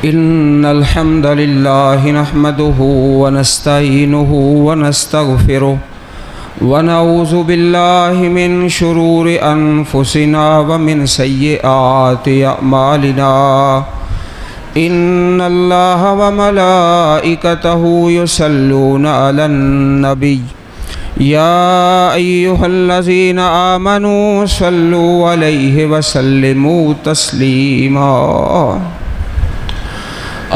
إن الحمد لله نحمده ونستعينه ونستغفره ونعوذ بالله من شرور أنفسنا ومن سيئات أعمالنا إن الله وملائكته يصلون على النبي يا أيها الذين آمنوا صلوا عليه وسلموا تسليما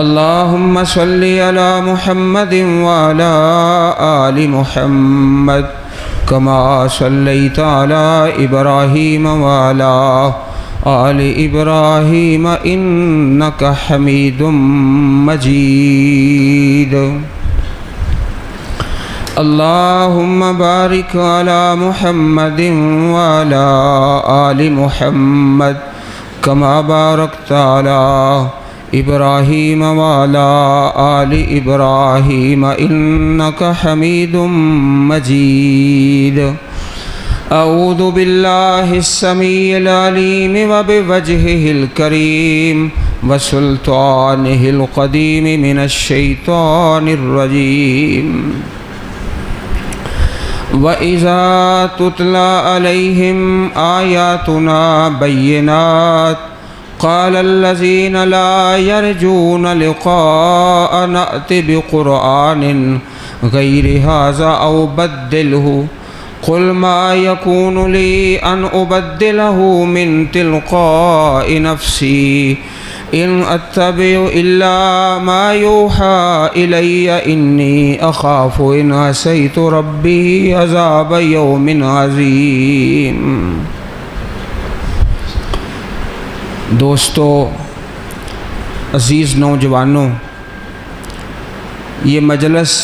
اللهم صل على محمد وعلى آل محمد كما صليت على إبراهيم وعلى آل إبراهيم إنك حميد مجيد اللهم بارك على محمد وعلى آل محمد كما باركت على إبراهيم وعلى آل إبراهيم إنك حميد مجيد أعوذ بالله السميع العليم وبوجهه الكريم وسلطانه القديم من الشيطان الرجيم وإذا تتلى عليهم آياتنا بينات قال الذين لا يرجون لقاءنا ائت بقرآن غير هذا أو بدله قل ما يكون لي أن أبدله من تلقاء نفسي إن أتبع إلا ما يوحى إلي إني أخاف إن عصيت ربي عذاب يوم عظيم۔ دوستو، عزیز نوجوانوں، یہ مجلس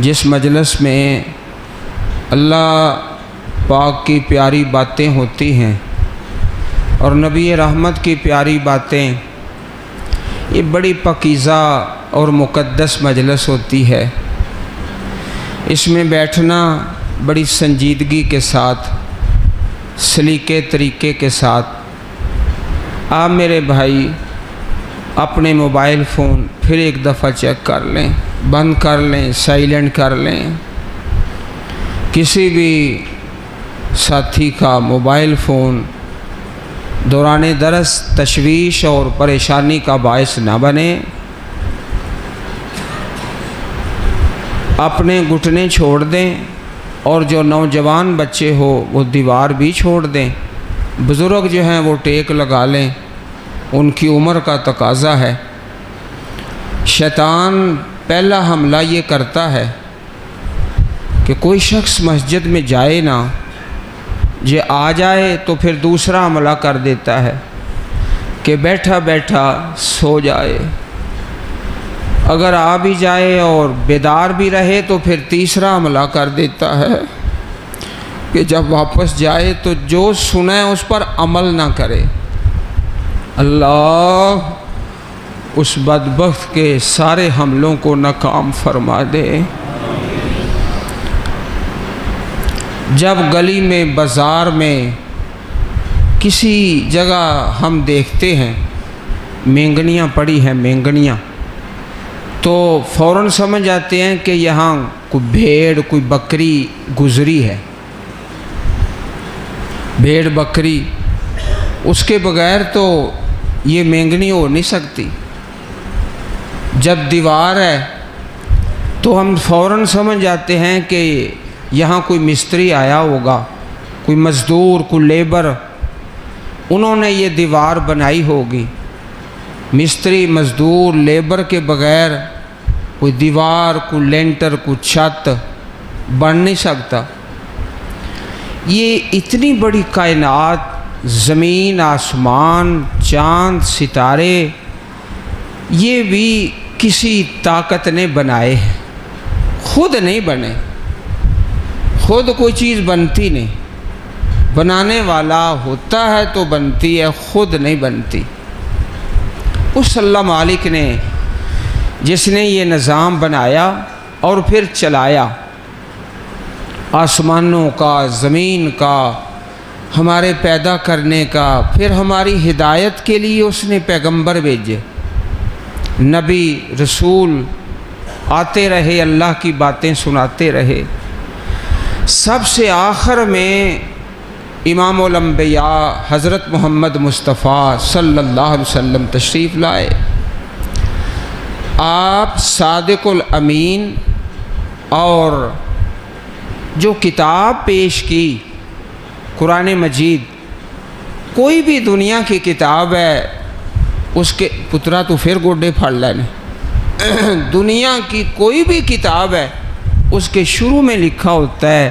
جس مجلس میں اللہ پاک کی پیاری باتیں ہوتی ہیں اور نبی رحمت کی پیاری باتیں، یہ بڑی پاکیزہ اور مقدس مجلس ہوتی ہے۔ اس میں بیٹھنا بڑی سنجیدگی کے ساتھ، سلیقے طریقے کے ساتھ۔ آپ میرے بھائی اپنے موبائل فون پھر ایک دفعہ چیک کر لیں، بند کر لیں، سائلنٹ کر لیں۔ کسی بھی ساتھی کا موبائل فون دوران درس تشویش اور پریشانی کا باعث نہ بنے۔ اپنے گھٹنے چھوڑ دیں اور جو نوجوان بچے ہو وہ دیوار بھی چھوڑ دیں۔ بزرگ جو ہیں وہ ٹیک لگا لیں، ان کی عمر کا تقاضا ہے۔ شیطان پہلا حملہ یہ کرتا ہے کہ کوئی شخص مسجد میں جائے نا، یہ آ جائے تو پھر دوسرا حملہ کر دیتا ہے کہ بیٹھا بیٹھا سو جائے۔ اگر آ بھی جائے اور بیدار بھی رہے تو پھر تیسرا حملہ کر دیتا ہے کہ جب واپس جائے تو جو سنے اس پر عمل نہ کرے۔ اللہ اس بدبخت کے سارے حملوں کو ناکام فرما دے۔ جب گلی میں بازار میں کسی جگہ ہم دیکھتے ہیں مینگنیاں پڑی ہیں، مینگنیاں، تو فوراً سمجھ جاتے ہیں کہ یہاں کوئی بھیڑ، کوئی بکری گزری ہے۔ بھیڑ بکری، اس کے بغیر تو یہ مینگنی ہو نہیں سکتی۔ جب دیوار ہے تو ہم فوراً سمجھ جاتے ہیں کہ یہاں کوئی مستری آیا ہوگا، کوئی مزدور، کوئی لیبر، انہوں نے یہ دیوار بنائی ہوگی۔ مستری، مزدور، لیبر کے بغیر کوئی دیوار، کوئی لینٹر، کوئی چھت بن نہیں سکتا۔ یہ اتنی بڑی کائنات، زمین، آسمان، چاند، ستارے، یہ بھی کسی طاقت نے بنائے ہیں، خود نہیں بنے۔ خود کوئی چیز بنتی نہیں، بنانے والا ہوتا ہے تو بنتی ہے، خود نہیں بنتی۔ اس اللہ مالک نے جس نے یہ نظام بنایا اور پھر چلایا، آسمانوں کا، زمین کا، ہمارے پیدا کرنے کا، پھر ہماری ہدایت کے لیے اس نے پیغمبر بھیجے، نبی رسول آتے رہے، اللہ کی باتیں سناتے رہے۔ سب سے آخر میں امام الانبیاء حضرت محمد مصطفیٰ صلی اللہ علیہ وسلم تشریف لائے۔ آپ صادق الامین، اور جو کتاب پیش کی قرآن مجید، کوئی بھی دنیا کی کتاب ہے اس کے پترا تو پھر گوڈے پھڑ لینے، دنیا کی کوئی بھی کتاب ہے اس کے شروع میں لکھا ہوتا ہے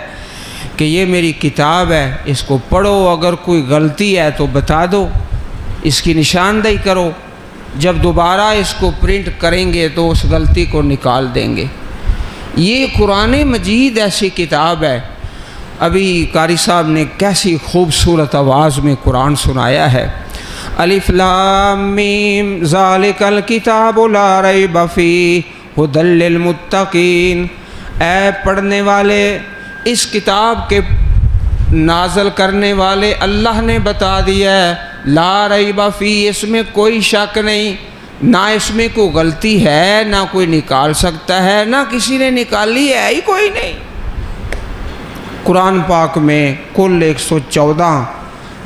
کہ یہ میری کتاب ہے، اس کو پڑھو، اگر کوئی غلطی ہے تو بتا دو، اس کی نشاندہی کرو، جب دوبارہ اس کو پرنٹ کریں گے تو اس غلطی کو نکال دیں گے۔ یہ قرآن مجید ایسی کتاب ہے۔ ابھی قاری صاحب نے کیسی خوبصورت آواز میں قرآن سنایا ہے۔ الف لام میم ذالک الکتاب لا ریب فیہ ھدی للمتقین۔ اے پڑھنے والے، اس کتاب کے نازل کرنے والے اللہ نے بتا دیا ہے، لا ریب فیہ، اس میں کوئی شک نہیں، نہ اس میں کوئی غلطی ہے، نہ کوئی نکال سکتا ہے، نہ کسی نے نکالی ہے ہی کوئی نہیں۔ قرآن پاک میں کل 114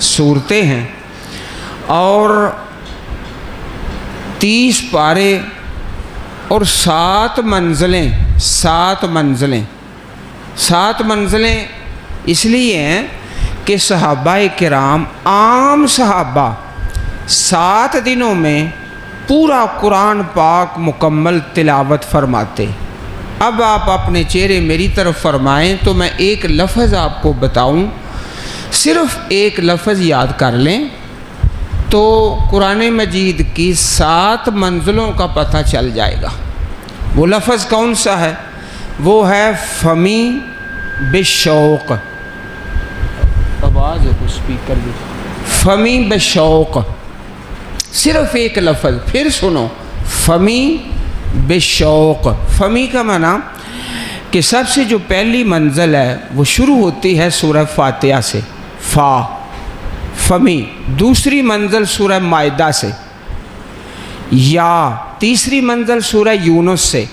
سورتیں ہیں اور 30 پارے اور 7 منزلیں۔ 7 منزلیں اس لیے ہیں کہ صحابہ کرام، عام صحابہ 7 دنوں میں پورا قرآن پاک مکمل تلاوت فرماتے۔ اب آپ اپنے چہرے میری طرف فرمائیں تو میں ایک لفظ آپ کو بتاؤں، صرف ایک لفظ یاد کر لیں تو قرآن مجید کی 7 منزلوں کا پتہ چل جائے گا۔ وہ لفظ کون سا ہے؟ وہ ہے فمی بشوق۔ آواز ہے تو اسپیکر بھی۔ فمی بشوق، صرف ایک لفظ، پھر سنو، فمی بشوق۔ فمی کا معنی کہ سب سے جو پہلی منزل ہے وہ شروع ہوتی ہے سورہ فاتحہ سے، فا، فمی۔ دوسری منزل سورہ مائدہ سے، یا۔ تیسری منزل سورہ یونس سے،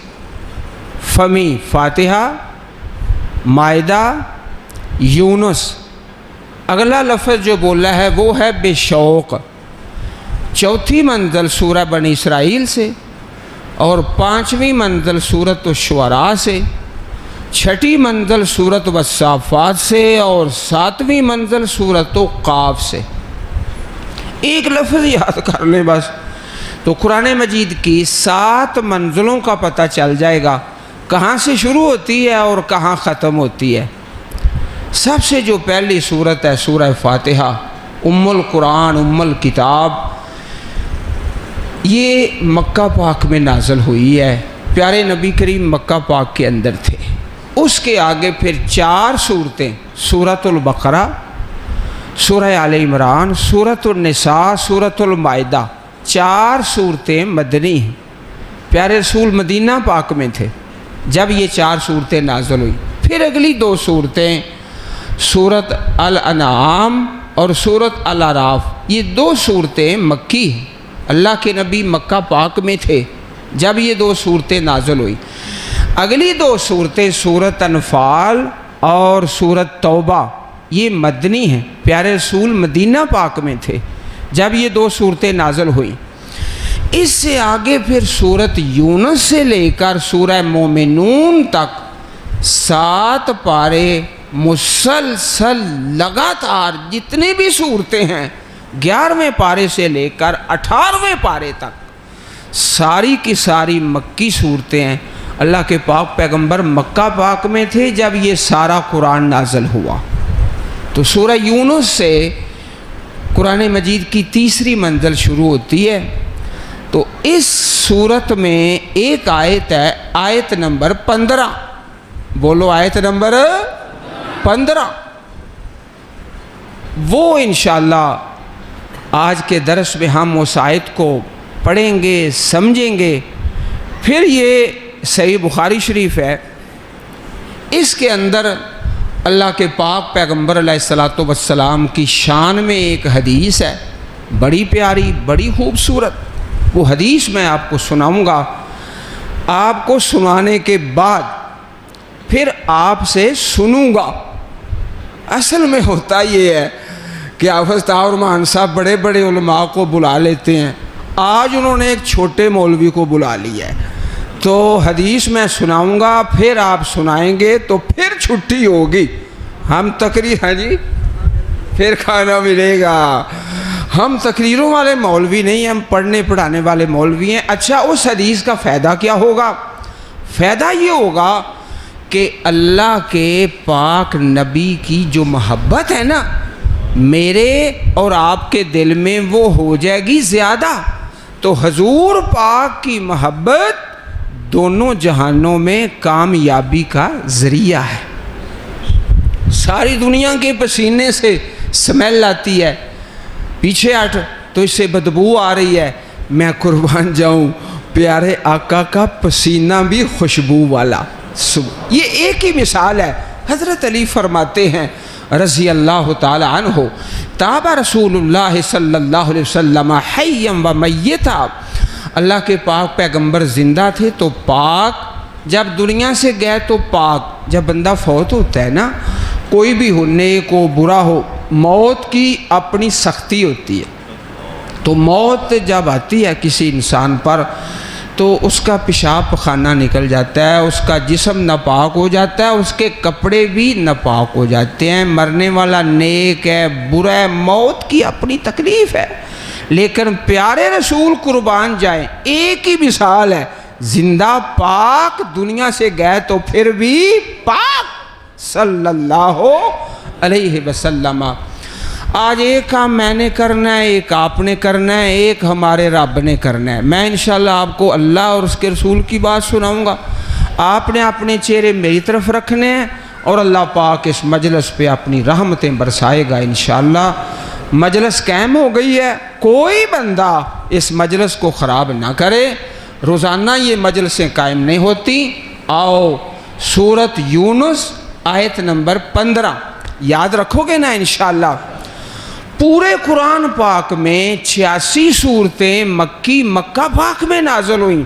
فمی، فاتحہ، مائدہ، یونس۔ اگلا لفظ جو بولا ہے وہ ہے بشوق۔ چوتھی منزل سورہ بنی اسرائیل سے، اور 5ویں منزل سورۃ الشعراء سے، 6ٹھی منزل سورۃ والصافات سے، اور 7ویں منزل سورۃ قاف سے۔ ایک لفظ یاد کر لیں بس، تو قرآن مجید کی 7 منزلوں کا پتہ چل جائے گا، کہاں سے شروع ہوتی ہے اور کہاں ختم ہوتی ہے۔ سب سے جو پہلی سورت ہے سورہ فاتحہ، ام القرآن، ام الکتاب، یہ مکہ پاک میں نازل ہوئی ہے۔ پیارے نبی کریم مکہ پاک کے اندر تھے۔ اس کے آگے پھر 4 سورتیں، سورۃ البقرہ، سورہ آل عمران، سورۃ النساء، سورۃ المائدہ، 4 سورتیں مدنی ہیں۔ پیارے رسول مدینہ پاک میں تھے جب یہ 4 سورتیں نازل ہوئی۔ پھر اگلی 2 سورتیں سورۃ الانعام اور سورۃ الاعراف، یہ 2 سورتیں مکی ہیں۔ اللہ کے نبی مکہ پاک میں تھے جب یہ 2 سورتیں نازل ہوئی۔ اگلی 2 سورتیں سورۃ انفال اور سورۃ توبہ، یہ مدنی ہیں۔ پیارے رسول مدینہ پاک میں تھے جب یہ 2 سورتیں نازل ہوئیں۔ اس سے آگے پھر سورۃ یونس سے لے کر سورہ مومنون تک 7 پارے مسلسل لگاتار، جتنی بھی صورتیں ہیں 11ویں پارے سے لے کر 18ویں پارے تک ساری کی ساری مکی صورتیں ہیں۔ اللہ کے پاک پیغمبر مکہ پاک میں تھے جب یہ سارا قرآن نازل ہوا۔ تو سورہ یونس سے قرآن مجید کی 3ری منزل شروع ہوتی ہے۔ تو اس صورت میں ایک آیت ہے، آیت نمبر 15۔ بولو آیت نمبر 15۔ وہ انشاءاللہ آج کے درس میں ہم اس آیت کو پڑھیں گے، سمجھیں گے۔ پھر یہ صحیح بخاری شریف ہے، اس کے اندر اللہ کے پاک پیغمبر علیہ الصلوۃ والسلام کی شان میں ایک حدیث ہے، بڑی پیاری، بڑی خوبصورت۔ وہ حدیث میں آپ کو سناؤں گا، آپ کو سنانے کے بعد پھر آپ سے سنوں گا۔ اصل میں ہوتا یہ ہے کہ حافظ طاہر رحمان صاحب بڑے بڑے علماء کو بلا لیتے ہیں، آج انہوں نے ایک چھوٹے مولوی کو بلا لیا ہے، تو حدیث میں سناؤں گا، پھر آپ سنائیں گے تو پھر چھٹی ہوگی، ہم تقریر ہیں جی، پھر کھانا ملے گا۔ ہم تقریروں والے مولوی نہیں، ہم پڑھنے پڑھانے والے مولوی ہیں۔ اچھا، اس حدیث کا فائدہ کیا ہوگا؟ فائدہ یہ ہوگا کہ اللہ کے پاک نبی کی جو محبت ہے نا، میرے اور آپ کے دل میں وہ ہو جائے گی زیادہ، تو حضور پاک کی محبت دونوں جہانوں میں کامیابی کا ذریعہ ہے۔ ساری دنیا کے پسینے سے سمیل آتی ہے، پیچھے ہٹ تو اس سے بدبو آ رہی ہے، میں قربان جاؤں پیارے آقا کا پسینہ بھی خوشبو والا۔ یہ ایک ہی مثال ہے۔ حضرت علی فرماتے ہیں رضی اللہ تعالی عنہ، تاب رسول اللہ صلی اللہ علیہ وسلم حیا و میتا، اللہ کے پاک پیغمبر زندہ تھے تو پاک، جب دنیا سے گئے تو پاک۔ جب بندہ فوت ہوتا ہے نا، کوئی بھی ہو، نیک ہو برا ہو، موت کی اپنی سختی ہوتی ہے، تو موت جب آتی ہے کسی انسان پر تو اس کا پیشاب پخانہ نکل جاتا ہے، اس کا جسم ناپاک ہو جاتا ہے، اس کے کپڑے بھی ناپاک ہو جاتے ہیں۔ مرنے والا نیک ہے برا ہے، موت کی اپنی تکلیف ہے، لیکن پیارے رسول قربان جائیں ایک ہی مثال ہے، زندہ پاک، دنیا سے گئے تو پھر بھی پاک صلی اللہ علیہ وسلم۔ آج ایک کام میں نے کرنا ہے، ایک آپ نے کرنا ہے، ایک ہمارے رب نے کرنا ہے۔ میں انشاءاللہ آپ کو اللہ اور اس کے رسول کی بات سناؤں گا، آپ نے اپنے چہرے میری طرف رکھنے ہیں، اور اللہ پاک اس مجلس پہ اپنی رحمتیں برسائے گا انشاءاللہ۔ مجلس قائم ہو گئی ہے، کوئی بندہ اس مجلس کو خراب نہ کرے، روزانہ یہ مجلسیں قائم نہیں ہوتی۔ آؤ سورت یونس آیت نمبر 15 یاد رکھو گے نا انشاءاللہ۔ پورے قرآن پاک میں 86 صورتیں مکہ پاک میں نازل ہوئیں،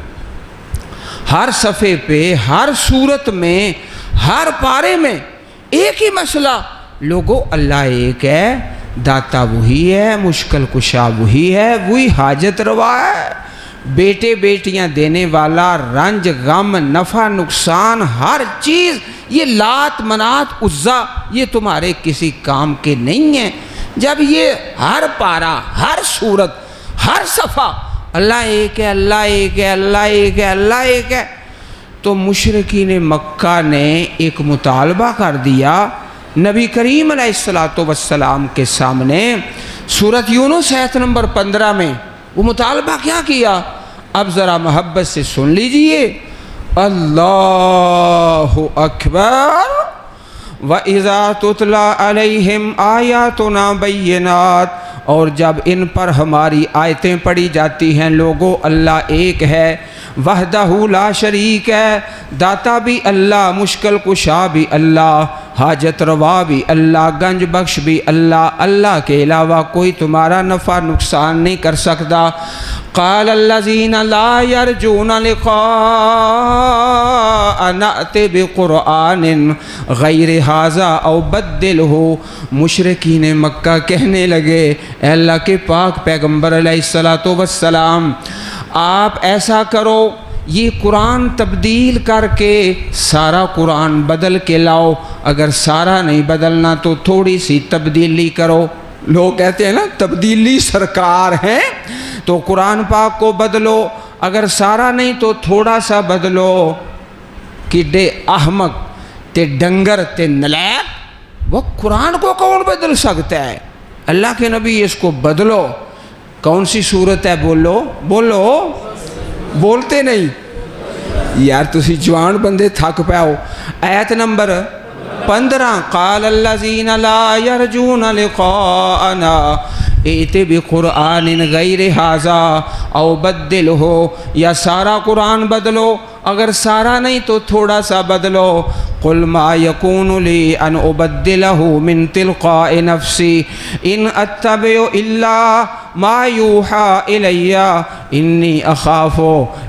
ہر صفحے پہ، ہر صورت میں، ہر پارے میں ایک ہی مسئلہ، لوگو اللہ ایک ہے، داتا وہی ہے، مشکل کشا وہی ہے، وہی حاجت روا ہے، بیٹے بیٹیاں دینے والا، رنج غم نفع نقصان ہر چیز، یہ لات منات عزا یہ تمہارے کسی کام کے نہیں ہیں۔ جب یہ ہر پارہ، ہر صورت، ہر صفحہ اللہ ایک ہے، اللہ ایک ہے، اللہ ایک ہے، اللہ ایک ہے، تو مشرکین مکہ نے ایک مطالبہ کر دیا نبی کریم علیہ السلام کے سامنے۔ سورت یونس آیت نمبر 15 میں وہ مطالبہ کیا کیا؟ اب ذرا محبت سے سن لیجئے، اللہ اکبر۔ وَإِذَا تُتْلَى عَلَيْهِمْ آيَاتُنَا بَيِّنَاتٍ، اور جب ان پر ہماری آیتیں پڑھی جاتی ہیں، لوگو اللہ ایک ہے، وحدہ لا شریک ہے، داتا بھی اللہ، مشکل کشا بھی اللہ، حاجت روا بھی اللہ، گنج بخش بھی اللہ، اللہ کے علاوہ کوئی تمہارا نفع نقصان نہیں کر سکتا۔ قال الذین لا یرجون لقاء نأت بقرآن غیر ھذا او بدلہ، مشرکین مکہ کہنے لگے اے اللہ کے پاک پیغمبر علیہ السلام، آپ ایسا کرو، یہ قرآن تبدیل کر کے سارا قرآن بدل کے لاؤ، اگر سارا نہیں بدلنا تو تھوڑی سی تبدیلی کرو۔ لوگ کہتے ہیں نا تبدیلی سرکار ہیں، تو قرآن پاک کو بدلو، اگر سارا نہیں تو تھوڑا سا بدلو۔ کڈے احمق تے ڈنگر تے نلیک، وہ قرآن کو کون بدل سکتا ہے؟ اللہ کے نبی اس کو بدلو۔ کون سی صورت ہے؟ بولو بولو، بولتے نہیں یار، تسی جوان بندے تھک پہ ہو۔ آیت نمبر 15، قال الذین لا یرجون لقاءنا، ایتے بقرآن غیر ھذا او بدل ہو، یا سارا قرآن بدلو، اگر سارا نہیں تو تھوڑا سا بدلو۔ قل ما یکون لی ان ابدلہ من تلقاء نفسی ان اتبع الا ما یوحی الی انی اخاف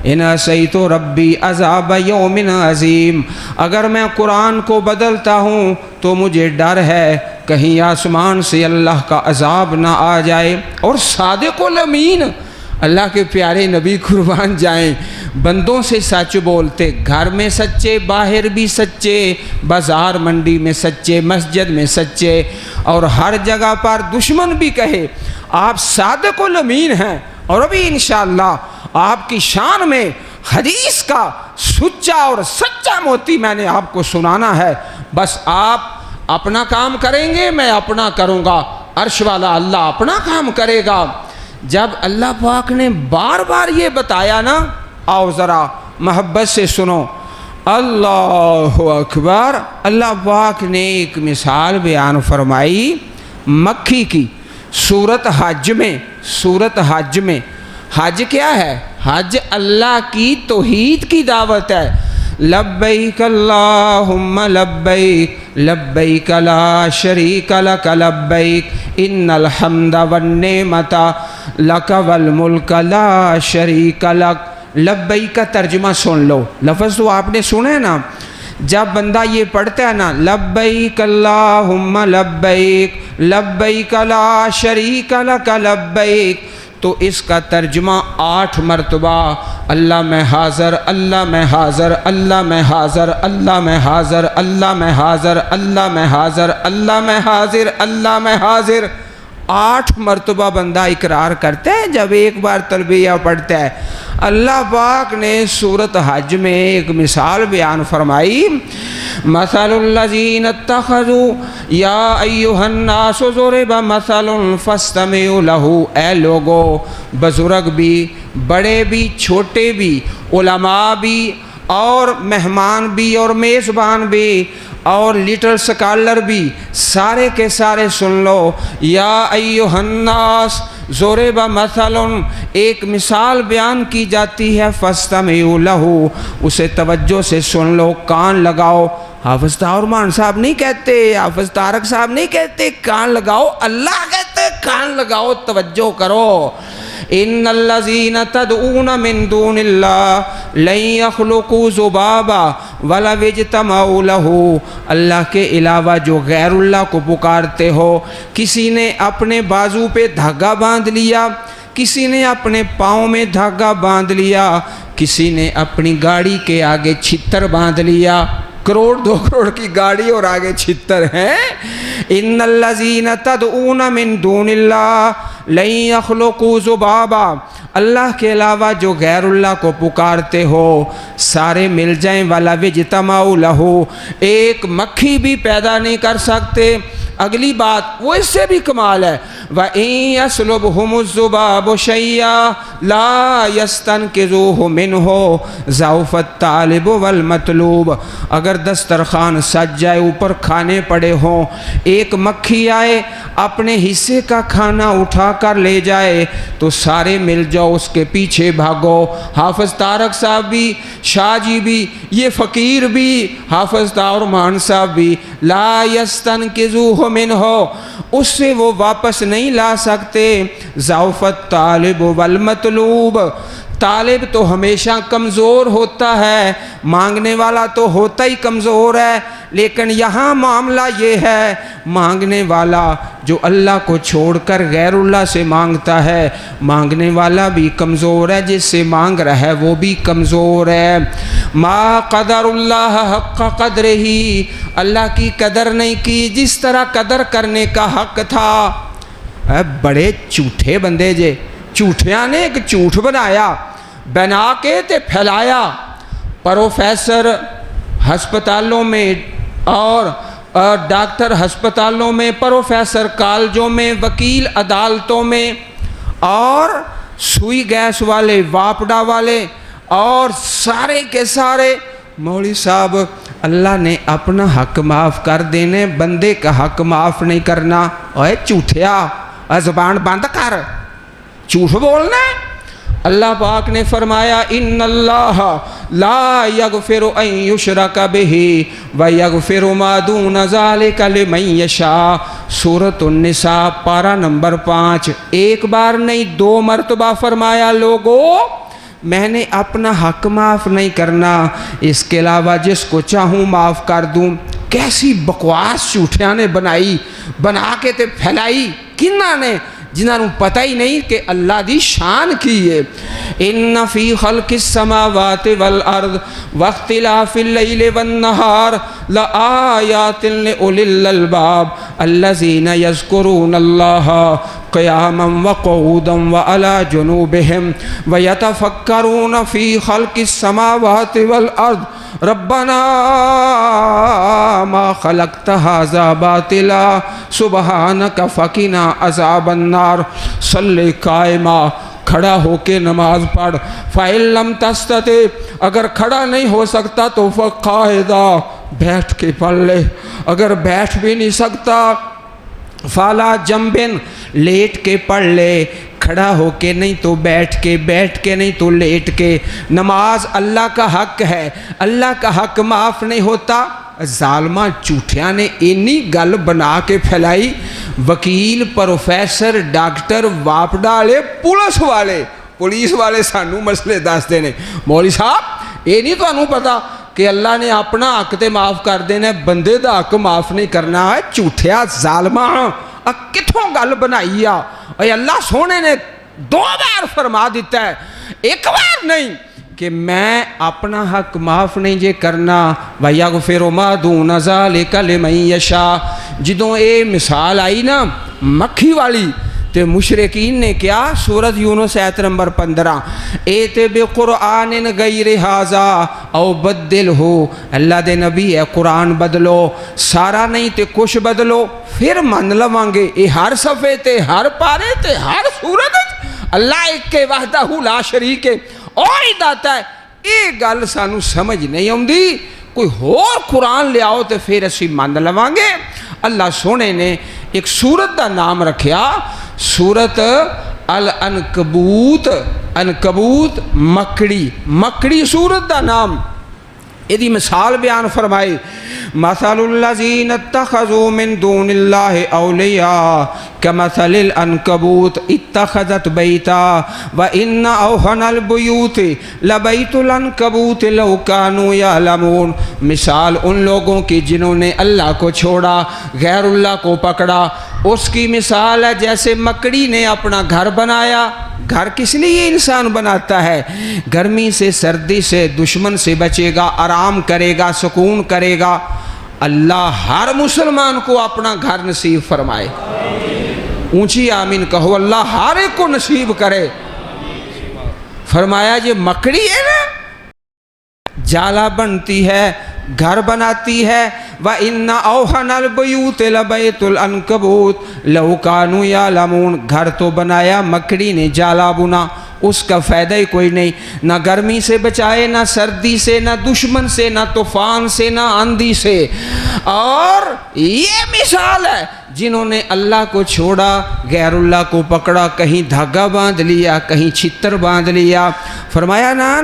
ان عصیت ربی عذاب یوم عظیم۔ اگر میں قرآن کو بدلتا ہوں تو مجھے ڈر ہے کہیں آسمان سے اللہ کا عذاب نہ آ جائے۔ اور صادق الامین اللہ کے پیارے نبی قربان جائیں، بندوں سے سچ بولتے، گھر میں سچے، باہر بھی سچے، بازار منڈی میں سچے، مسجد میں سچے، اور ہر جگہ پر دشمن بھی کہے آپ صادق الامین ہیں۔ اور ابھی انشاءاللہ آپ کی شان میں حدیث کا سچا اور سچا موتی میں نے آپ کو سنانا ہے، بس آپ اپنا کام کریں گے، میں اپنا کروں گا، عرش والا اللہ اپنا کام کرے گا۔ جب اللہ پاک نے بار بار یہ بتایا نا، آؤ ذرا محبت سے سنو، اللہ اکبر۔ اللہ پاک نے ایک مثال بیان فرمائی مکھی کی، سورت حج میں۔ سورت حج میں حج کیا ہے؟ حج اللہ کی توحید کی دعوت ہے۔ لبیک اللہم لبیک لبیک لا شریک لک لبیک ان الحمد والنعمت لک والملک لا شریک لک۔ لبیک کا ترجمہ سن لو، لفظ تو آپ نے سنے نا، جب بندہ یہ پڑھتا ہے نا لبیک اللہم لبیک لبیک لا شریک لک لبیک، تو اس کا ترجمہ 8 مرتبہ اللہ میں حاضر، اللہ میں حاضر، اللہ میں حاضر، اللہ میں حاضر، اللہ میں حاضر، اللہ میں حاضر، اللہ میں حاضر، اللہ میں حاضر، 8 مرتبہ بندہ اقرار کرتا ہے جب ایک بار تلبیہ پڑھتا ہے۔ اللہ پاک نے سورت حج میں ایک مثال بیان فرمائی، مثل الذین اتخذوا یا ایھا الناس ضرب مثل فاستمعوا لہ۔ اے لوگو، بزرگ بھی، بڑے بھی، چھوٹے بھی، علماء بھی، اور مہمان بھی اور میزبان بھی، اور لٹل سکالر بھی، سارے کے سارے سن لو۔ یا ایھا الناس ضرب مثل، ایک مثال بیان کی جاتی ہے، فاستمعوا لہ، اسے توجہ سے سن لو، کان لگاؤ۔ حافظ طاہر صاحب نہیں کہتے، حافظ طارق صاحب نہیں کہتے کان لگاؤ، اللہ کہتے کان لگاؤ، توجہ کرو۔ ان الذین تدعون من دون اللہ لن یخلقوا ذبابا ولو اجتمعوا لہ۔ اللہ کے علاوہ جو غیر اللہ کو پکارتے ہو، کسی نے اپنے بازو پہ دھاگا باندھ لیا، کسی نے اپنے پاؤں میں دھاگا باندھ لیا، کسی نے اپنی گاڑی کے آگے چھتر باندھ لیا، 1-2 کروڑ کی گاڑی اور آگے چھتر ہیں۔ ان الذین تدعون من دون اللہ لن یخلقوا ذبابا، اللہ کے علاوہ جو غیر اللہ کو پکارتے ہو سارے مل جائیں، وَلَوِ اجْتَمَعُوا لَهُ، ایک مکھی بھی پیدا نہیں کر سکتے۔ اگلی بات وہ اس سے بھی کمال ہے، وَإِن يَسْلُبْهُمُ الذُّبَابُ شَيْئًا لَا يَسْتَنْقِذُوهُ مِنْهُ ضَعْفَ الطَّالِبُ وَالْمَطْلُوبُ۔ اگر دسترخوان سج جائے، اوپر کھانے پڑے ہوں، ایک مکھی آئے اپنے حصے کا کھانا اٹھا کر لے جائے تو سارے مل جاؤ اس کے پیچھے بھاگو۔ حافظ طارق صاحب بھی، شاہ جی بھی، یہ فقیر بھی، حافظ طاہر مان صاحب بھی، لا یستنقذوہ منہ، اس سے وہ واپس نہیں لا سکتے۔ ضعف الطالب والمطلوب، طالب تو ہمیشہ کمزور ہوتا ہے، مانگنے والا تو ہوتا ہی کمزور ہے، لیکن یہاں معاملہ یہ ہے، مانگنے والا جو اللہ کو چھوڑ کر غیر اللہ سے مانگتا ہے، مانگنے والا بھی کمزور ہے، جس سے مانگ رہا ہے وہ بھی کمزور ہے۔ ما قدر اللہ حق قدر ہی، اللہ کی قدر نہیں کی جس طرح قدر کرنے کا حق تھا۔ بڑے جھوٹے بندے جے، جھوٹیاں نے ایک جھوٹ بنا کے تے پھیلایا۔ پروفیسر ہسپتالوں میں اور ڈاکٹر ہسپتالوں میں، پروفیسر کالجوں میں، وکیل عدالتوں میں، اور سوئی گیس والے، واپڈا والے، اور سارے کے سارے مولوی صاحب، اللہ نے اپنا حق معاف کر دینے، بندے کا حق معاف نہیں کرنا۔ اوے جھوٹیا، زبان بند کر، جھوٹ بولنا ہے۔ اللہ پاک نے فرمایا ان اللہ لا یغفر ان یشرک بہ ویغفر ما دون ذلک لمن یشاء، سورۃ النساء پارہ نمبر 5۔ ایک بار نہیں 2 مرتبہ فرمایا لوگو میں نے اپنا حق معاف نہیں کرنا، اس کے علاوہ جس کو چاہوں معاف کر دوں۔ کیسی بکواس جھوٹیاں نے بنا کے تے پھیلائی، کنہاں نے؟ جنہاں نوں پتہ ہی نہیں کہ اللہ دی شان کی ہے۔ ان فی خلق السماوات والارض واختلاف اللیل والنہار لآیات لأولی الالباب الذین یذکرون اللہ قیاما وقعودا وعلی جنوبہم ویتفکرون فی خلق السماوات والارض ربنا ما خلقت ھذا باطلا سبحانک فقنا عذاب النار۔ صلی قائما، کھڑا ہو کے نماز پڑھ، فَإِن لَمْ تَسْتَطِعْ، اگر کھڑا نہیں ہو سکتا تو فَقَاعِدًا، بیٹھ کے پڑھ لے، اگر بیٹھ بھی نہیں سکتا فَعَلَىٰ جَنْبٍ، لیٹ کے پڑھ لے، کھڑا ہو کے نہیں تو بیٹھ کے نہیں تو لیٹ کے۔ نماز اللہ کا حق ہے، اللہ کا حق معاف نہیں ہوتا۔ ظالمہ جھوٹیاں نے اینی گل بنا کے پھیلائی، وکیل، پروفیسر، ڈاکٹر، واپڈا والے، پولیس والے سانوں مسئلے دستے ہیں، مولوی صاحب یہ نہیں تانوں پتا کہ اللہ نے اپنا حق تے معاف کر دینا، بندے دا حق معاف نہیں کرنا ہے۔ جھوٹیا ظالمہ کتھوں گل بنائی آ؟ اے اللہ سونے نے 2 بار فرما دیتا ہے، 1 بار نہیں، کہ میں اپنا حق معاف نہیں جے کرنا۔ وَيَغْفِرُ مَا دُونَ ذَلِكَ لِمَن يَشَاءُ۔ جدوں اے مثال آئی نا مکھی والی تے مشرکین نے کیا؟ سورۃ یونس آیت نمبر 15، ایت بقرآن غیر ھذا او بدلہ، اللہ دے نبی ہے قرآن بدلو، سارا نہیں تے کچھ بدلو پھر من لواں گے۔ اے ہر صفحے تے ہر پارے تے ہر سورت اللہ ایک کے وحدہ لا شریک ہے اور ہی داتا ہے۔ یہ گل سانو سمجھ نہیں آؤندی، کوئی اور قرآن لے آؤ تو پھر اسی مان لواں گے۔ اللہ سونے نے ایک سورت دا نام رکھیا، سورت العنکبوت، عنکبوت مکڑی سورت دا نام۔ یہ مثال بیان فرمائی، مثل الذین اتخذوا من دون اللہ اولیاء کمثل العنکبوت اتخذت بیتا وان اوہن البیوت لبیت العنکبوت لو کانوا یعلمون۔ مثال ان لوگوں کی جنہوں نے اللہ کو چھوڑا، غیر اللہ کو پکڑا، اس کی مثال ہے جیسے مکڑی نے اپنا گھر بنایا۔ گھر کس لیے انسان بناتا ہے؟ گرمی سے، سردی سے، دشمن سے بچے گا، آرام کرے گا، سکون کرے گا۔ اللہ ہر مسلمان کو اپنا گھر نصیب فرمائے، اونچی آمین کہو، اللہ ہر ایک کو نصیب کرے۔ فرمایا یہ مکڑی ہے نا، جالا بنتی ہے، گھر بناتی ہے، وَإِنَّ أَوْحَنَ الْبُيُوتِ لَبَيْتُ الْعَنْكَبُوتِ لَوْ كَانُوا يَعْلَمُونَ۔ گھر تو بنایا مکڑی نے، جالا بنا، اس کا فائدہ ہی کوئی نہیں، نہ گرمی سے بچائے، نہ سردی سے، نہ دشمن سے، نہ طوفان سے، نہ آندھی سے۔ اور یہ مثال ہے جنہوں نے اللہ کو چھوڑا، غیر اللہ کو پکڑا، کہیں دھاگا باندھ لیا، کہیں چھتر باندھ لیا۔ فرمایا نا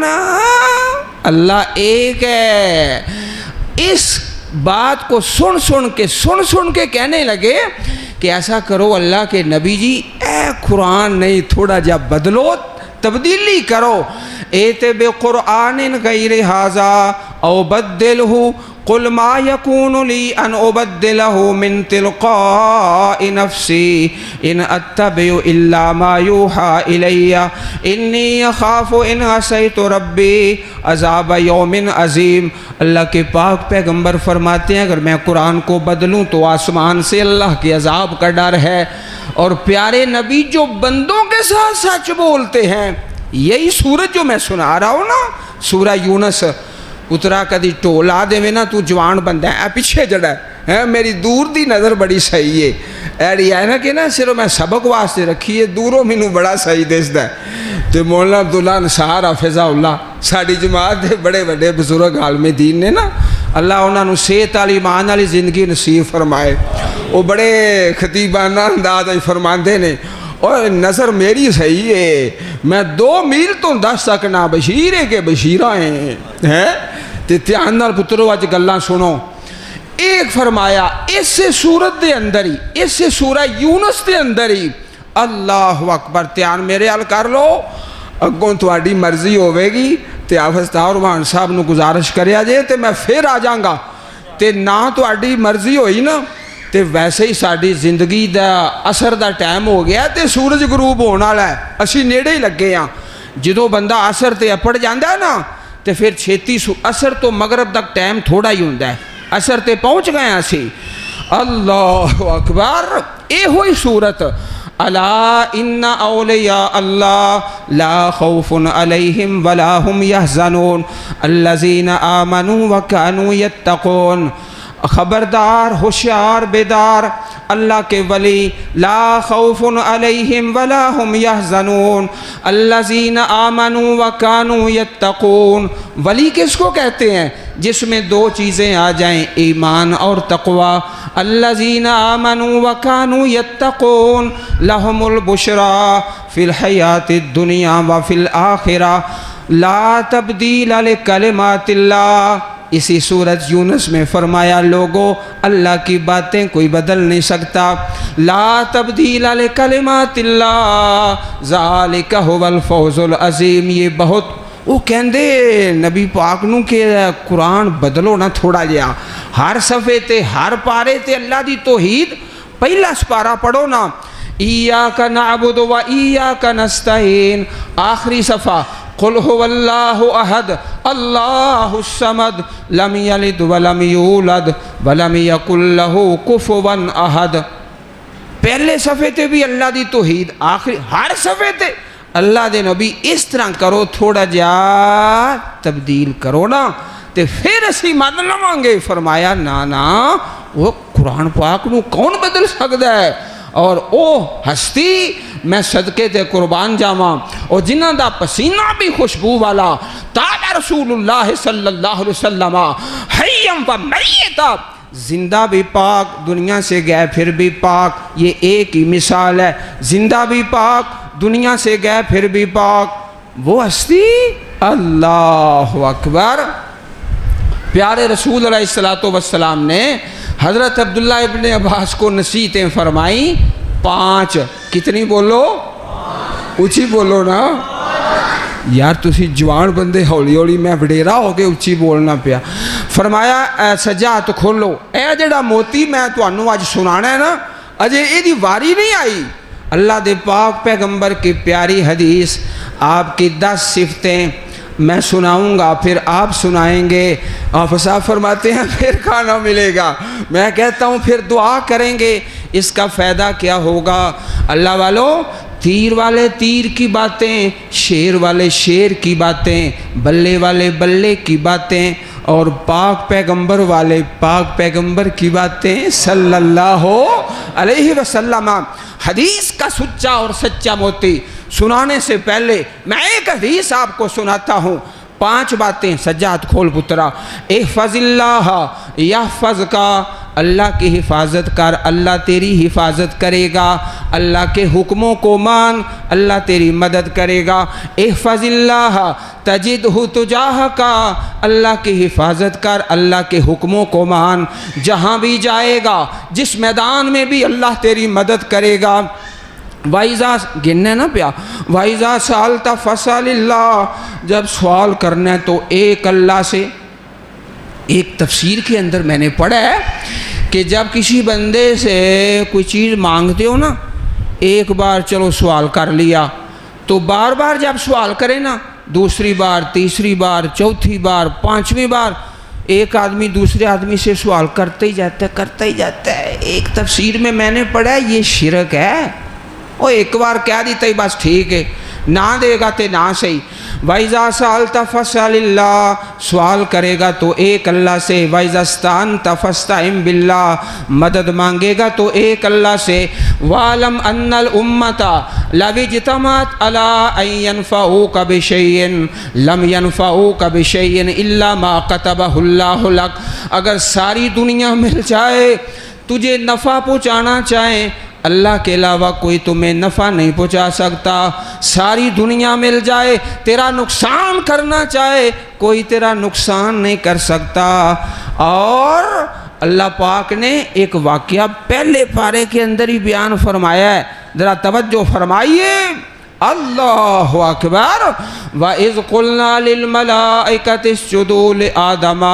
اللہ ایک ہے۔ اس بات کو سن کے کہنے لگے کہ ایسا کرو اللہ کے نبی جی، اے قرآن نہیں تھوڑا جا بدلو، تبدیلی کرو۔ ایت بقرآن غیر ھذا او بدلہ قل ما یکون لی ان ابدلہ من تلقاء نفسی ان اتبع الا ما یوحی الی انی اخاف ان عصیت ربی عذاب یوم عظیم۔ اللہ کے پاک پیغمبر فرماتے ہیں اگر میں قرآن کو بدلوں تو آسمان سے اللہ کے عذاب کا ڈر ہے۔ اور پیارے نبی جو بندوں کے ساتھ سچ بولتے ہیں، یہی سورت جو میں سنا رہا ہوں نا، سورہ یونس، اترا کدی ٹولا دے میں نا تو جوان بندہ ہے پیچھے جڑا ہے، میری دور دی نظر بڑی صحیح ہے، ایڈی ہے نا کہ نا صرف میں سبق واسطے رکھی ہے، دوروں مینوں بڑا صحیح دسدا ہے۔ تو مولانا عبداللہ انصار حافظہ اللہ ساری جماعت دے بڑے بڑے بزرگ عالم دین نے نا، اللہ انہاں نوں صحت والی ایمان والی زندگی نصیب فرمائے۔ وہ بڑے خطیبانہ انداز فرماندے نے اور نظر میری صحیح ہے، میں 2 میل تو دس سکنا بشیر ہے کہ بشیرہ ہیں تے دھیان نال پترو اج گلاں سنو۔ ایک فرمایا اس سورت دے اندر ہی، اس سورہ یونس دے اندر ہی اللہ اکبر، دھیان میرے حال کر لو، اگوں تہاڈی مرضی ہوے گی تے حافظ طاہر رحمان صاحب نو گزارش کریا جے تے میں پھر آ جاؤں گا، تے نہ تہاڈی مرضی ہوئی نا تے ویسے ہی ساری زندگی دا اثر دا ٹائم ہو گیا تے سورج غروب ہونے والا ہے، اسی نیڑے ہی لگے ہاں۔ جدوں بندہ اثر تے اپڑ جاندا ہے نا تے پھر چھیتی اثر تو مغرب تک ٹائم تھوڑا ہی ہوندا ہے، اثر تے پہنچ گئے ہیں اسی۔ اللہ اکبر، اے ہوئی صورت الا ان اولیاء اللہ لا خوف علیہم ولا هم يحزنون الذین آمنوا وكانوا يتقون۔ خبردار، ہوشیار، بیدار، اللہ کے ولی، لا خوف علیہم ولا هم يحزنون الذین آمنوا وكانوا يتقون۔ ولی کس کو کہتے ہیں؟ جس میں 2 چیزیں آ جائیں، ایمان اور تقوی۔ الذین آمنوا وكانوا يتقون لهم البشرى فی الحیات الدنیا وفی الآخرہ لا تبدیل لکلمات اللہ۔ اسی سورۃ یونس میں فرمایا لوگوں اللہ کی باتیں کوئی بدل نہیں سکتا، لا تبدیل لکلمات اللہ ذالک هو الفوز العظیم۔ یہ بہت وہ کہندے نبی پاک نو کہ قرآن بدلو نہ تھوڑا جہا، ہر صفحے تے ہر پارے تے اللہ دی توحید، پہلا سپارہ پڑھو نا، ایاک نعبد و ایاک نستعین، آخری صفحہ قل هو اللہ احد اللہ الصمد لم یلد ولم یولد ولم یکن لہ کفوا احد۔ پہلے صفحے تے بھی اللہ دی توحید، آخری ہر صفحے تے اللہ دے نبی اس طرح کرو، تھوڑا جا تبدیل کرو نا تے پھر اسی مان لواں گے۔ فرمایا نا وہ قرآن پاک نو کون بدل سکتا ہے؟ اور او ہستی میں صدقے تے قربان جاواں اور جنہ دا پسینہ بھی خوشبو والا، تابع رسول اللہ صلی اللہ علیہ وسلم حیم و میتا، زندہ بھی پاک، دنیا سے گئے پھر بھی پاک۔ یہ ایک ہی مثال ہے، زندہ بھی پاک، دنیا سے گئے پھر بھی پاک، وہ ہستی۔ اللہ اکبر۔ پیارے رسول علیہ السلام نے حضرت عبداللہ ابن عباس کو نصیحتیں فرمائیں 5۔ کتنی بولو؟ اونچی بولو نا یار، تسی جوان بندے، ہولی ہولی میں وڈیرا ہو کے اونچی بولنا پیا۔ فرمایا اے سجا ہاتھ کھولو، اے جڑا موتی میں تانوں اج سنانا ہے نا، اجے اے دی واری نہیں آئی۔ اللہ دے پاک پیغمبر کی پیاری حدیث، آپ کی 10 صفتیں میں سناؤں گا، پھر آپ سنائیں گے۔ آپ صاحب فرماتے ہیں پھر کھانا ملے گا، میں کہتا ہوں پھر دعا کریں گے۔ اس کا فائدہ کیا ہوگا؟ اللہ والوں، تیر والے تیر کی باتیں، شیر والے شیر کی باتیں، بلے والے بلے کی باتیں، اور پاک پیغمبر والے پاک پیغمبر کی باتیں صلی اللہ علیہ وسلم۔ حدیث کا سچا اور سچا موتی سنانے سے پہلے میں ایک حدیث آپ کو سناتا ہوں۔ 5 باتیں، سجاد کھول پترا۔ احفظ اللہ یحفظ کا، اللہ کی حفاظت کر، اللہ تیری حفاظت کرے گا۔ اللہ کے حکموں کو مان، اللہ تیری مدد کرے گا۔ احفظ اللہ تجدہ تجاہک، اللہ کی حفاظت کر، اللہ کے حکموں کو مان، جہاں بھی جائے گا، جس میدان میں بھی اللہ تیری مدد کرے گا۔ وَإِذَا گننے نہ پیا، وَإِذَا سَأَلْتَ فَاسْأَلِ اللَّهَ، جب سوال کرنا ہے تو ایک اللہ سے۔ ایک تفسیر کے اندر میں نے پڑھا ہے کہ جب کسی بندے سے کوئی چیز مانگتے ہو نا، ایک بار چلو سوال کر لیا، تو بار بار جب سوال کرے نا، دوسری بار، تیسری بار، چوتھی بار، 5ویں بار، ایک آدمی دوسرے آدمی سے سوال کرتے ہی جاتا ہے۔ ایک تفسیر میں نے پڑھا ہے یہ شرک ہے۔ وہ ایک بار کہہ دیتا ہی بس ٹھیک ہے، نہ دے گا تے نہ صحیح۔ وَإِذَا سَأَلْتَ فَاسْأَلِ اللَّهَ، سوال کرے گا تو ایک اللہ سے۔ وَإِذَا اسْتَعَنْتَ فَاسْتَعِنْ بِاللَّهِ، مدد مانگے گا تو ایک اللہ سے۔ وَاعْلَمْ أَنَّ الْأُمَّةَ لَوِ اجْتَمَعَتْ عَلَىٰ أَن يَنْفَعُوكَ بِشَيْءٍ لَمْ يَنْفَعُوكَ بِشَيْءٍ إِلَّا مَا كَتَبَهُ اللَّهُ لَكَ، اگر ساری دنیا مل جائے تجھے نفع پہنچانا چاہیں، اللہ کے علاوہ کوئی تمہیں نفع نہیں پہنچا سکتا۔ ساری دنیا مل جائے تیرا نقصان کرنا چاہے، کوئی تیرا نقصان نہیں کر سکتا۔ اور اللہ پاک نے ایک واقعہ پہلے پارے کے اندر ہی بیان فرمایا ہے، ذرا توجہ فرمائیے۔ اللہ اکبر۔ وَإِذْ قُلْنَا لِلْمَلَائِكَةِ اسْجُدُوا لِآدَمَ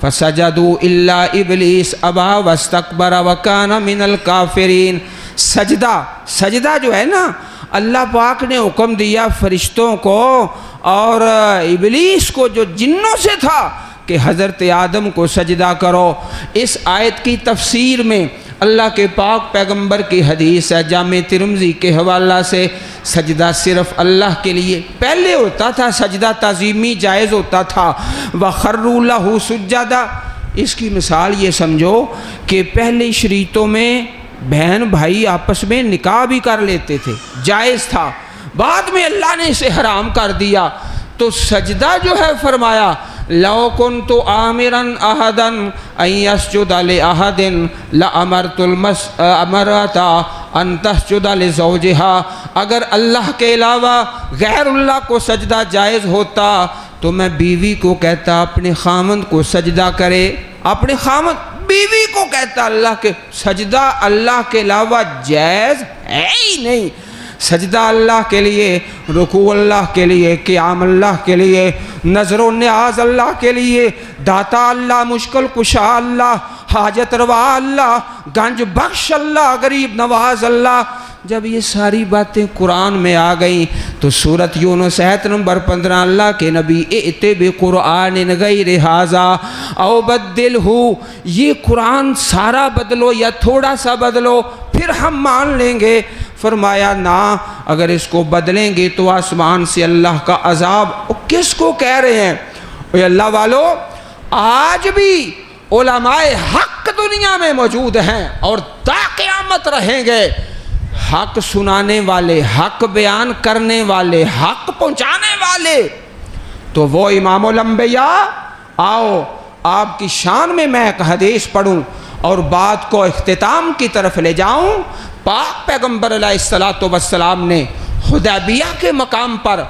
فَسَجَدُوا إِلَّا إِبْلِيسَ أَبَىٰ وَاسْتَكْبَرَ وَكَانَ مِنَ الْكَافِرِينَ۔ سجدہ جو ہے نا، اللہ پاک نے حکم دیا فرشتوں کو اور ابلیس کو جو جنوں سے تھا کہ حضرت آدم کو سجدہ کرو۔ اس آیت کی تفسیر میں اللہ کے پاک پیغمبر کی حدیث ہے جامع ترمذی کے حوالہ سے، سجدہ صرف اللہ کے لیے پہلے ہوتا تھا، سجدہ تعظیمی جائز ہوتا تھا۔ وَخَرُّوا لَهُ سُجَّدًا۔ اس کی مثال یہ سمجھو کہ پہلے شریعتوں میں بہن بھائی آپس میں نکاح بھی کر لیتے تھے، جائز تھا، بعد میں اللہ نے اسے حرام کر دیا۔ تو سجدہ جو ہے فرمایا لَوْ كُنْتُ آمِرًا أَحَدًا أَن يَسْجُدَ لِأَحَدٍ لَأَمَرْتُ الْمَرْأَةَ أَن تَسْجُدَ لِزَوْجِهَا۔ اگر اللہ کے علاوہ غیر اللہ کو سجدہ جائز ہوتا تو میں بیوی کو کہتا اپنے خامند کو سجدہ کرے، اپنے خامند بیوی کو کہتا اللہ کے سجدہ اللہ کے علاوہ جائز ہے ہی نہیں۔ سجدہ اللہ کے لیے، رکوع اللہ کے لیے، قیام اللہ کے لیے، نظر و نیاز اللہ کے لیے، داتا اللہ، مشکل کشا اللہ، حاجت روا اللہ، گنج بخش اللہ، غریب نواز اللہ۔ جب یہ ساری باتیں قرآن میں آ گئیں تو سورۃ یونس آیت نمبر 15 اللہ کے نبی ائت بقرآن غیر ھذا او بدلہ، یہ قرآن سارا بدلو یا تھوڑا سا بدلو پھر ہم مان لیں گے۔ فرمایا نہ، اگر اس کو بدلیں گے تو آسمان سے اللہ کا عذاب۔ کس کو کہہ رہے ہیں؟ اے اللہ والو، آج بھی علماء حق دنیا میں موجود ہیں اور تا قیامت رہیں گے، حق سنانے والے، حق بیان کرنے والے، حق پہنچانے والے۔ تو وہ امام الانبیاء، آؤ آپ کی شان میں ایک حدیث پڑھوں اور بات کو اختتام کی طرف لے جاؤں۔ پاک پیغمبر علیہ السلام نے حدیبیہ کے مقام پر،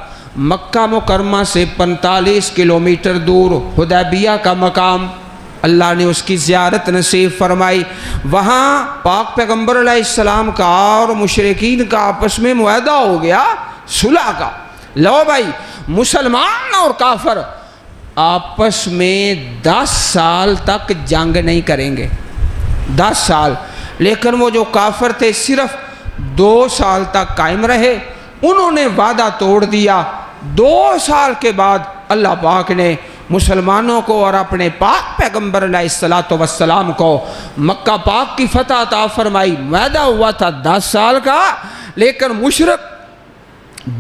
مکہ مکرمہ سے 45 کلومیٹر دور حدیبیہ کا مقام، اللہ نے اس کی زیارت نصیب فرمائی۔ وہاں پاک پیغمبر علیہ السلام کا اور مشرکین کا آپس میں معاہدہ ہو گیا، صلح کا۔ لو بھائی، مسلمان اور کافر آپس میں 10 سال تک جنگ نہیں کریں گے، 10 سال۔ لیکن وہ جو کافر تھے صرف 2 سال تک قائم رہے، انہوں نے وعدہ توڑ دیا۔ 2 سال کے بعد اللہ پاک نے مسلمانوں کو اور اپنے پاک پیغمبر علیہ السلام کو مکہ پاک کی فتح عطا فرمائی۔ معاہدہ ہوا تھا 10 سال کا، لیکن مشرک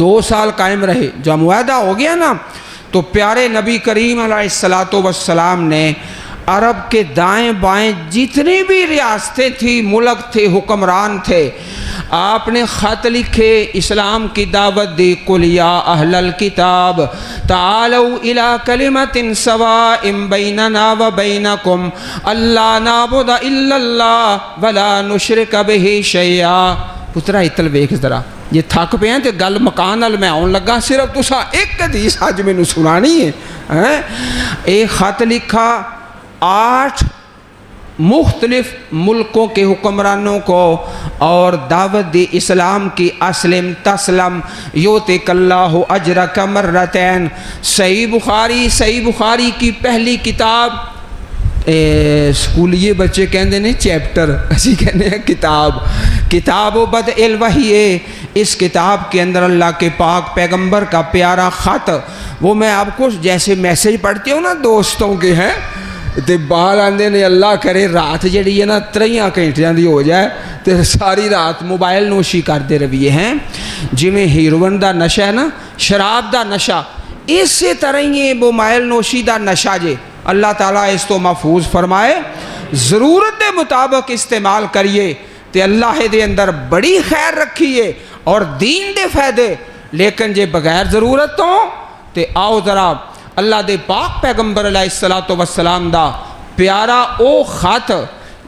2 سال قائم رہے۔ جب معاہدہ ہو گیا نا تو پیارے نبی کریم علیہ السلام نے عرب کے دائیں بائیں جتنی بھی ریاستیں تھیں، ملک تھے، حکمران تھے، آپ نے خط لکھے، اسلام کی دعوت دی۔ قُلْ يَا أَهْلَ الْكِتَابِ تَعَالَوْا إِلَىٰ كَلِمَةٍ سَوَاءٍ بَيْنَنَا وَبَيْنَكُمْ أَلَّا نَعْبُدَ إِلَّا اللَّهَ وَلَا نُشْرِكَ بِهِ شَيْئًا۔ پترا اتل ویکھ ذرا، یہ تھک پہ ہیں تے گل مکان نال میں آن لگا، صرف تسا ایک حدیث اج مینوں سنانی ہے۔ ایک خط لکھا 8 مختلف ملکوں کے حکمرانوں کو اور دعوت دی اسلام کی، اسلم تسلم یؤتک اللہ اجرک مرتین۔ صحیح بخاری کی پہلی کتاب، سکولیے بچے کہندے نے چیپٹر، اسی کہنے ہیں کتاب و بدء الوحی ہے۔ اس کتاب کے اندر اللہ کے پاک پیغمبر کا پیارا خط، وہ میں آپ کو جیسے میسیج پڑھتی ہوں نا دوستوں کے ہیں تے بال آندے نے اللہ کرے رات جڑی ہے نا 3 گھنٹیاں دی ہو جائے تے ساری رات موبائل نوشی کرتے رویے ہیں۔ جویں ہیروئن دا نشہ ہے نا، شراب دا نشہ، اسی طرح ہی موبائل نوشی دا نشہ جے اللہ تعالیٰ اس تو محفوظ فرمائے۔ ضرورت دے مطابق استعمال کریے تے اللہ دے اندر بڑی خیر رکھیے اور دین دے فائدے، لیکن جے بغیر ضرورت تو تے آؤ ذرا اللہ دے پاک پیغمبر علیہ السلام دا پیارا او خط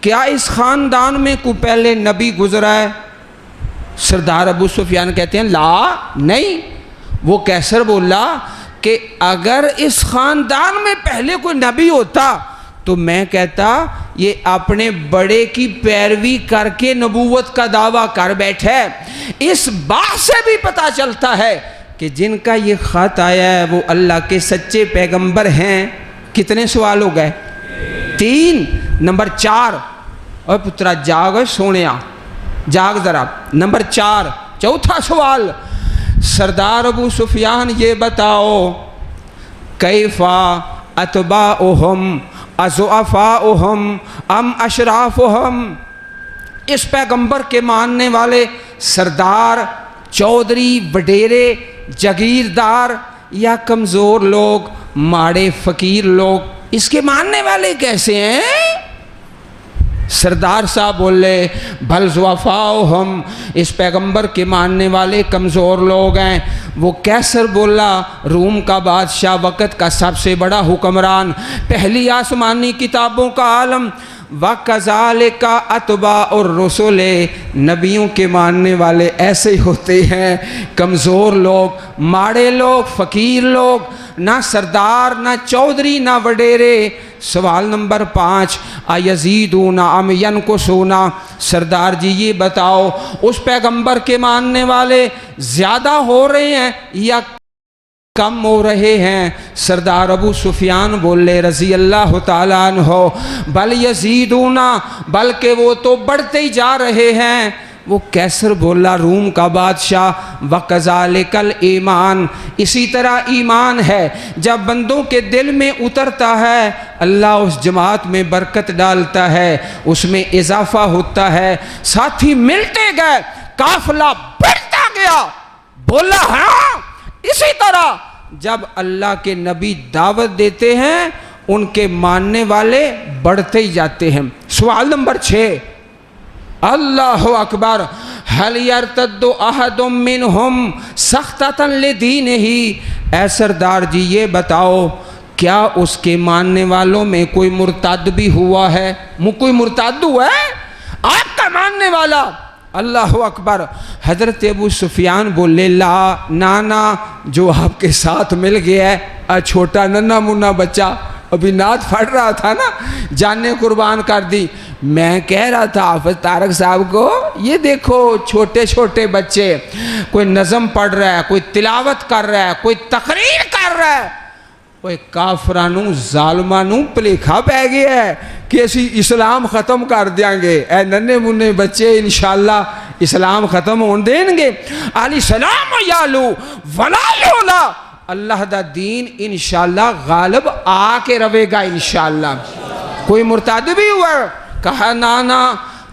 کیا اس خاندان میں کوئی پہلے نبی گزرا ہے؟ سردار ابو سفیان کہتے ہیں لا نہیں. وہ کیسر بولا کہ اگر اس خاندان میں پہلے کوئی نبی ہوتا تو میں کہتا یہ اپنے بڑے کی پیروی کر کے نبوت کا دعویٰ کر بیٹھے. اس بات سے بھی پتہ چلتا ہے کہ جن کا یہ خط آیا ہے وہ اللہ کے سچے پیغمبر ہیں. کتنے سوال ہو گئے؟ 3. نمبر 4. اور پترا جاگ سونیا جاگ ذرا. نمبر 4 چوتھا سوال. سردار ابو سفیان یہ بتاؤ کیفا اتباؤہم اضعفاؤہم ام اشرافہم. اس پیغمبر کے ماننے والے سردار، چودھری، وڈیرے، جگیردار یا کمزور لوگ، ماڑے فقیر لوگ، اس کے ماننے والے کیسے ہیں؟ سردار صاحب بولے بھل ضعفاؤہم، اس پیغمبر کے ماننے والے کمزور لوگ ہیں. وہ کیسر بولا روم کا بادشاہ، وقت کا سب سے بڑا حکمران، پہلی آسمانی کتابوں کا عالم. وَكَذَلِكَ أَتْبَاعُ الرُّسُلِ، نبیوں کے ماننے والے ایسے ہی ہوتے ہیں، کمزور لوگ، ماڑے لوگ، فقیر لوگ، نہ سردار، نہ چودھری، نہ وڈیرے. سوال نمبر 5 اَيَزِيدُونَ أَمْ يَنْقُصُونَ. سردار جی یہ بتاؤ اس پیغمبر کے ماننے والے زیادہ ہو رہے ہیں یا کم ہو رہے ہیں؟ سردار ابو سفیان بولے رضی اللہ تعالیٰ عنہ بل یزیدون، بلکہ وہ تو بڑھتے ہی جا رہے ہیں. وہ کیسر بولا روم کا بادشاہ وَكَذَلِكَ الْإِيمَانِ، اسی طرح ایمان ہے جب بندوں کے دل میں اترتا ہے اللہ اس جماعت میں برکت ڈالتا ہے، اس میں اضافہ ہوتا ہے. ساتھی ملتے گئے، قافلہ بڑھتا گیا. بولا ہاں اسی طرح جب اللہ کے نبی دعوت دیتے ہیں ان کے ماننے والے بڑھتے ہی جاتے ہیں. سوال نمبر 6 اللہ اکبر هل يرتد احد منهم سخطة لدینہ. اے سردار جی یہ بتاؤ کیا اس کے ماننے والوں میں کوئی مرتد بھی ہوا ہے؟ کوئی مرتد ہوا ہے آپ کا ماننے والا؟ اللہ اکبر. حضرت ابو سفیان بولے لا نانا، جو آپ کے ساتھ مل گیا ہے چھوٹا ننا منا بچہ ابھی نعت پڑھ رہا تھا نا، جانیں قربان کر دی. میں کہہ رہا تھا حافظ طارق صاحب کو یہ دیکھو چھوٹے چھوٹے بچے، کوئی نظم پڑھ رہا ہے، کوئی تلاوت کر رہا ہے، کوئی تقریر کر رہا ہے. وہ کافرانوں ظالمانوں پلیکھا پہ گیا ہے کہ اسی اسلام ختم کر دیں گے. اے ننے منے بچے انشاءاللہ اسلام ختم ہون دیں گے. علی سلام یالو ولا یولا، اللہ دا دین انشاءاللہ غالب آ کے روے گا انشاءاللہ. کوئی مرتد بھی ہوا؟ کہا نانا.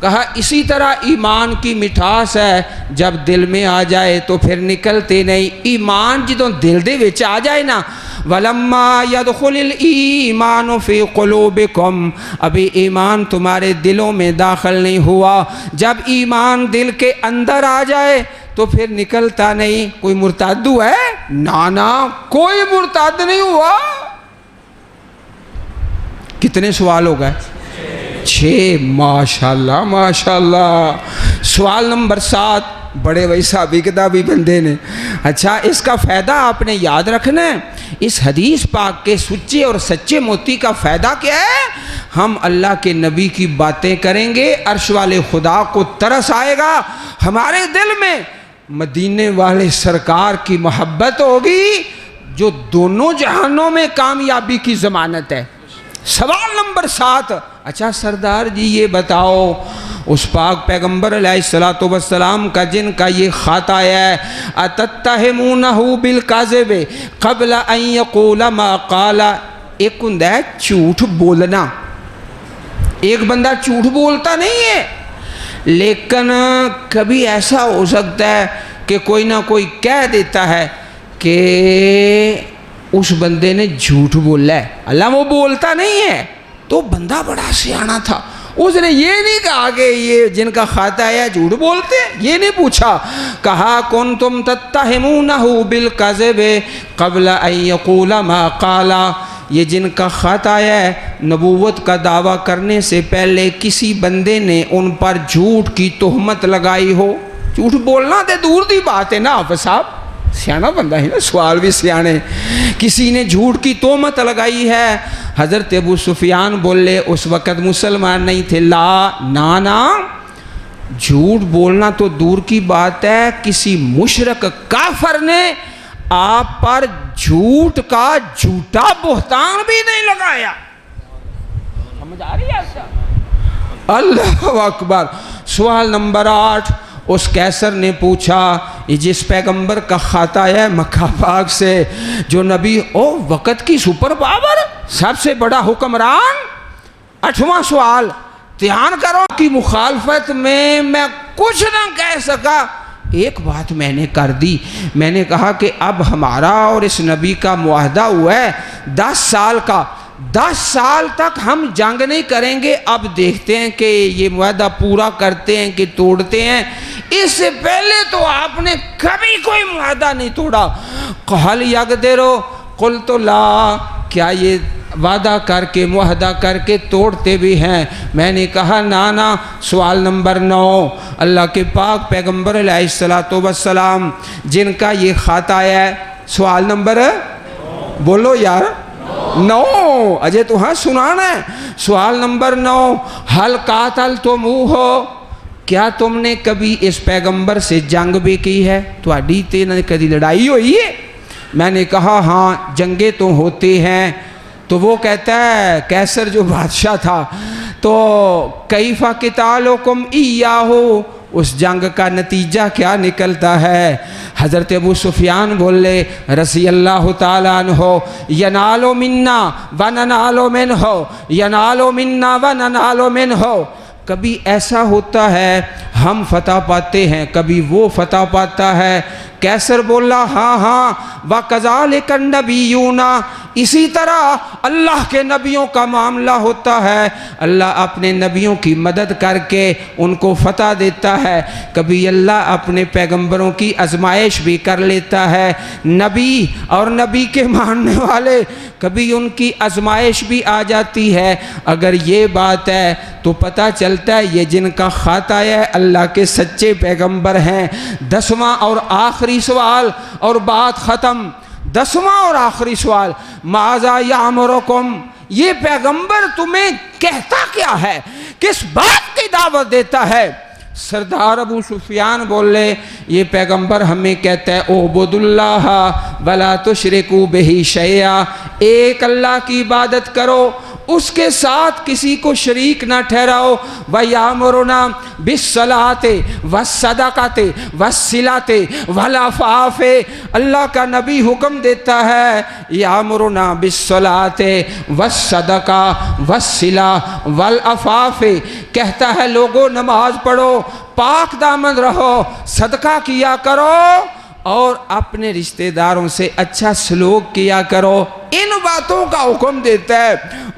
کہا اسی طرح ایمان کی مٹھاس ہے جب دل میں آ جائے تو پھر نکلتے نہیں. ایمان جدوں دل دے وچ آ جائے نا وَلَمَّا يَدْخُلِ الْإِيمَانُ فِي قُلُوبِكُمْ، ابھی ایمان تمہارے دلوں میں داخل نہیں ہوا. جب ایمان دل کے اندر آ جائے تو پھر نکلتا نہیں. کوئی مرتد ہوا ہے؟ نانا کوئی مرتد نہیں ہوا. کتنے سوال ہو گئے؟ 6. ماشاءاللہ ماشاءاللہ. سوال نمبر 7 بڑے وہی صحابی کتابی بندے نے. اچھا اس کا فائدہ آپ نے یاد رکھنا ہے. اس حدیث پاک کے سچے اور سچے موتی کا فائدہ کیا ہے؟ ہم اللہ کے نبی کی باتیں کریں گے، عرش والے خدا کو ترس آئے گا، ہمارے دل میں مدینے والے سرکار کی محبت ہوگی جو دونوں جہانوں میں کامیابی کی ضمانت ہے. سوال نمبر 7. اچھا سردار جی یہ بتاؤ اس پاک پیغمبر علیہ السلام کا جن کا یہ خط آیا ہے اتتہمونہ بالکذب قبل ان یقول ما قال. ایک ہندہ ہے جھوٹ بولنا، ایک بندہ جھوٹ بولتا نہیں ہے، لیکن کبھی ایسا ہو سکتا ہے کہ کوئی نہ کوئی کہہ دیتا ہے کہ اس بندے نے جھوٹ بولا ہے. اللہ وہ بولتا نہیں ہے تو بندہ بڑا سیانا تھا، اس نے یہ نہیں کہا کہ یہ جن کا خط آیا جھوٹ بولتے ہیں، یہ نہیں پوچھا. کہا کنتم تتہمونہ بالکذب قبل ان یقول ما قال. یہ جن کا خط آیا ہے نبوت کا دعویٰ کرنے سے پہلے کسی بندے نے ان پر جھوٹ کی تہمت لگائی ہو. جھوٹ بولنا تے دور دی بات ہے نا حافظ صاحب, سیانا بندہ ہے نا, سوال بھی سیانے. کسی نے جھوٹ کی تہمت لگائی ہے. حضرت ابو سفیان بولے, اس وقت مسلمان نہیں تھے, لا نانا, جھوٹ بولنا تو دور کی بات ہے, کسی مشرک کافر نے آپ پر جھوٹ کا جھوٹا بہتان بھی نہیں لگایا. سمجھ آ رہی ہے؟ اللہ اکبر. سوال نمبر 8, اس کیسر نے پوچھا, یہ جس پیغمبر کا خط آیا ہے مکہ پاک سے, جو نبی وقت کی سپر پاور, سب سے بڑا حکمران. 8واں سوال, دھیان کرو, کی مخالفت میں کچھ نہ کہہ سکا. ایک بات میں نے کر دی, میں نے کہا کہ اب ہمارا اور اس نبی کا معاہدہ ہوا ہے 10 سال کا, 10 سال تک ہم جنگ نہیں کریں گے. اب دیکھتے ہیں کہ یہ معاہدہ پورا کرتے ہیں کہ توڑتے ہیں. اس سے پہلے تو آپ نے کبھی کوئی معاہدہ نہیں توڑا. قَهَلْ يَقْدِرُ قُلْتُ لَا, کیا یہ وعدہ کر کے معاہدہ کر کے توڑتے بھی ہیں؟ میں نے کہا نانا. سوال نمبر 9, اللہ کے پاک پیغمبر علیہ السلام جن کا یہ خط آیا ہے, سوال نمبر بولو یار 9, اجے تو ہاں سنانا ہے. سوال نمبر 9, حل قاتلتموہ, کیا تم نے کبھی اس پیغمبر سے جنگ بھی کی ہے؟ تو اڈی تینا کدی لڑائی ہوئی ہے؟ میں نے کہا ہاں جنگیں تو ہوتی ہیں. تو وہ کہتا ہے, کیسر جو بادشاہ تھا, تو کیف قتالکم ایاہ, اس جنگ کا نتیجہ کیا نکلتا ہے؟ حضرت ابو سفیان بولے رضی اللہ تعالیٰ عنہ, ینالو منا وننالو منہ, ینالو منا وننالو منہ. کبھی ایسا ہوتا ہے ہم فتح پاتے ہیں, کبھی وہ فتح پاتا ہے. کیسر بولا ہاں ہاں, وَكَذَلِكَ النَّبِيُّونَ, اسی طرح اللہ کے نبیوں کا معاملہ ہوتا ہے. اللہ اپنے نبیوں کی مدد کر کے ان کو فتح دیتا ہے. کبھی اللہ اپنے پیغمبروں کی آزمائش بھی کر لیتا ہے. نبی اور نبی کے ماننے والے, کبھی ان کی آزمائش بھی آ جاتی ہے. اگر یہ بات ہے تو پتہ چلتا ہے یہ جن کا خط آیا ہے اللہ کے سچے پیغمبر ہیں. 10واں اور آخری سوال اور بات ختم. 10واں اور آخری سوال, ماذا یامرکم, یہ پیغمبر تمہیں کہتا کیا ہے, کس بات کی دعوت دیتا ہے؟ سردار ابو سفیان بولے, یہ پیغمبر ہمیں کہتا ہے اعبدوا اللہ ولا تشرکوا بہ شیئا, ایک اللہ کی عبادت کرو, اس کے ساتھ کسی کو شریک نہ ٹھہراؤ. وَيَأْمُرُنَا بِالصَّلَاةِ وَالصَّدَقَةِ وَالصِّلَةِ وَالْعَفَافِ, اللہ کا نبی حکم دیتا ہے یامرنا بالصلاۃ والصدقہ والصلہ والعفاف, کہتا ہے لوگوں نماز پڑھو, پاک دامن رہو, صدقہ کیا کرو اور اپنے رشتہ داروں سے اچھا سلوک کیا کرو. ان باتوں کا حکم دیتا ہے.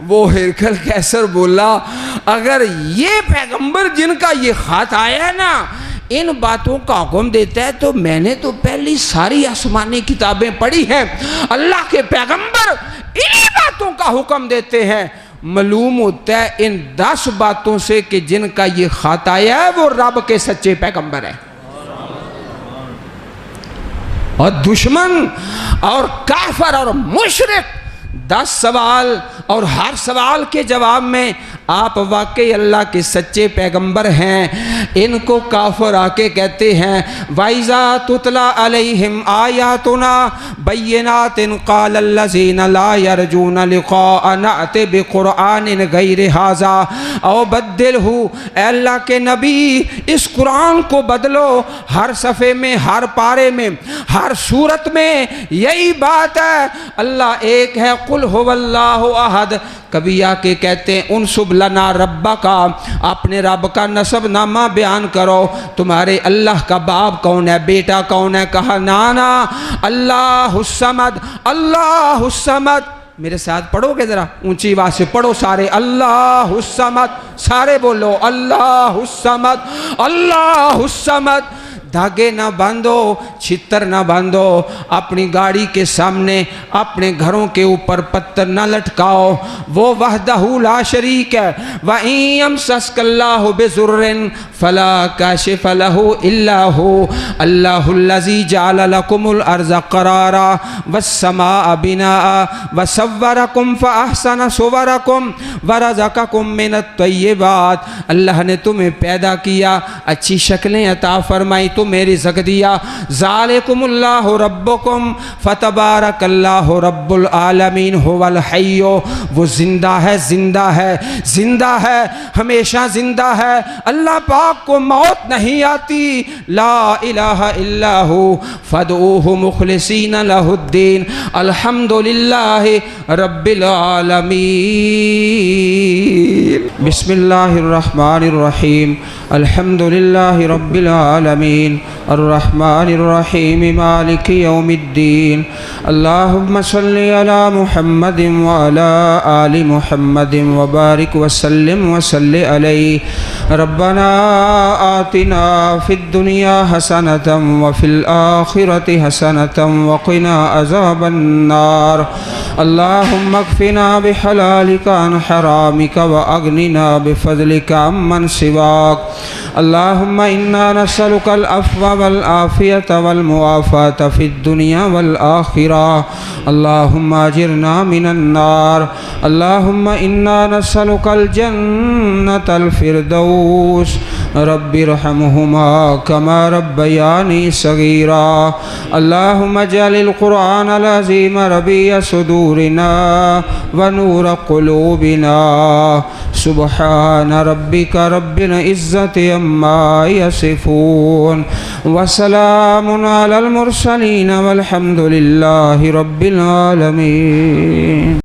وہ ہرکل کیسر بولا, اگر یہ پیغمبر جن کا یہ خط آیا ہے نا ان باتوں کا حکم دیتا ہے تو میں نے تو پہلی ساری آسمانی کتابیں پڑھی ہیں, اللہ کے پیغمبر انہی باتوں کا حکم دیتے ہیں. معلوم ہوتا ہے ان 10 باتوں سے کہ جن کا یہ خط آیا ہے وہ رب کے سچے پیغمبر ہیں. اور دشمن اور کافر اور مشرک 10 سوال, اور ہر سوال کے جواب میں آپ واقعی اللہ کے سچے پیغمبر ہیں. ان کو کافر آ کے کہتے ہیں وَإِذَا تُتْلَى عَلَيْهِمْ آيَاتُنَا بَيِّنَاتٍ قَالَ الَّذِينَ لَا يَرْجُونَ لِقَاءَنَا نَأْتِ بِقُرْآنٍ غَيْرِ هَذَا أَوْ بَدِّلْهُ, اے اللہ کے نبی اس قرآن کو بدلو. ہر صفحے میں, ہر پارے میں, ہر صورت میں یہی بات ہے, اللہ ایک ہے, قُلْ هُوَ اللَّهُ أَحَدٌ. کبھی آ کے کہتے ہیں انسب لنا ربک, اپنے رب کا نسب نامہ بیان کرو, تمہارے اللہ کا باپ کون ہے, بیٹا کون ہے؟ کہا نانا اللہ الصمد, اللہ الصمد. میرے ساتھ پڑھو گے ذرا اونچی آواز سے پڑھو سارے, اللہ الصمد, سارے بولو اللہ الصمد, اللہ الصمد. دھاگے نہ باندھو، چھتر نہ باندھو، اپنی گاڑی کے سامنے اپنے گھروں کے اوپر پتھر نہ لٹکاؤ۔ وہ وحدہ لا شریک ہے۔ وَإِن يَمْسَسْكَ اللَّهُ بِضُرٍّ فَلَا كَاشِفَ لَهُ إِلَّا هُوَ اللَّهُ الَّذِي جَعَلَ لَكُمُ الْأَرْضَ قَرَارًا وَالسَّمَاءَ بِنَاءً وَصَوَّرَكُمْ فَأَحْسَنَ صُوَرَكُمْ وَرَزَقَكُمْ مِنَ الطَّيِّبَاتِ۔ اللہ نے تمہیں پیدا کیا، اچھی شکلیں عطا فرمائی، تمہیں رزق دیا۔ ذَلِكُمُ اللَّهُ رَبُّكُمْ فَتَبَارَكَ اللَّهُ رَبُّ الْعَالَمِينَ هُوَ الْحَيُّ، وہ زندہ ہے، زندہ ہے، زندہ ہے، ہمیشہ زندہ ہے۔ اللہ پاک کو موت نہیں آتی۔ لا الہ الا ہو فادعوہ مخلصین لہ الدین۔ الحمدللہ رب العالمین۔ بسم اللہ الرحمن الرحیم۔ الحمدللہ رب العالمین الرحمن الرحیم مالک یوم الدین۔ اللہم صلی علی محمد وعلی آل محمد وبارک وسلم وصلی علیہ۔ ربنا آتنا فی الدنیا حسنة وفی الآخرة حسنة وقنا عذاب النار۔ اللہم اکفنا بحلالک عن حرامک واغننا بفضلک عمن سواک۔ اللہم انا نسألک العفو والعافیة والمعافاة فی الدنیا والآخرہ۔ اللہم اجرنا من النار۔ اللہم انا نسألک الجنة الفردوس۔ رب ارحمہما کما ربیانی صغیرا۔ اللہم اجعل القرآن العظیم ربیع صدورنا ونور قلوبنا۔ سبحان ربک رب العزة عما یصفون وسلام علی المرسلین والحمد للہ رب العالمین۔